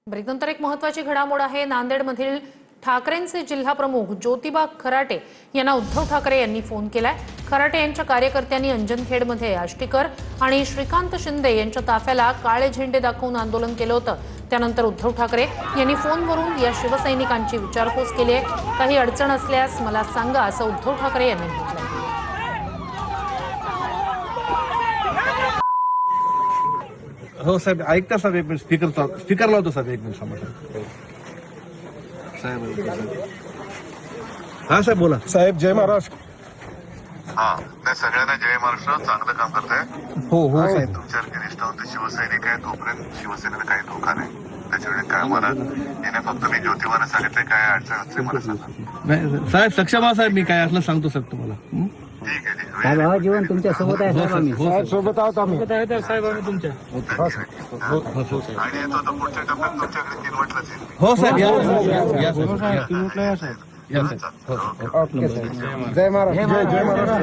ब्रेकनंतर एक महत्त्वाची घडामोड आहे। नांदेडमधील ठाकरेंचे जिल्हा प्रमुख ज्योतिबा खराटे यांना उद्धव ठाकरे यांनी फोन केलाय। खराटे यांच्या कार्यकर्त्यांनी अंजनखेडमध्ये आष्टीकर आणि श्रीकांत शिंदे यांच्या ताफ्याला काळे झेंडे दाखवून आंदोलन केलं होतं। त्यानंतर उद्धव ठाकरे यांनी फोनवरून या शिवसैनिकांची विचारपूस केली आहे। काही अडचण असल्यास मला सांगा असं उद्धव ठाकरे यांनी म्हटलं। हो साहेब, ऐकता साहेब, एक मिनिट स्पीकर लावतो साहेब, एक मिनिट समोर साहेब। हा साहेब बोला साहेब, जय महाराष्ट्र। हा, नाही सगळ्यांना जय महाराष्ट्र। चांगलं काम करताय। हो हो साहेब, तुमच्यासारखे निष्ठावंत शिवसैनिक आहे, तोपर्यंत शिवसेनेला काही धोका नाही। त्याच्यावेळी काय मला याने फक्त मी ज्योतिबाने सांगितलं काय अडचण असते मला सांगा। नाही साहेब, सक्षम साहेब, मी काय असलं सांगतो साहेब तुम्हाला। ठीक आहे, ठीक साहेब, हा जीवन तुमच्या सोबत आहे साहेब। आम्ही साहेब सोबत आहोत आम्ही। साहेब आम्ही तुमच्या आहे। आणि येतो आता पुढच्या टप्प्यात तुमच्याकडे 3 वटलाच येईल। हो साहेब, या ओके साहेब, जय महाराष्ट्र। जय महाराष्ट्र।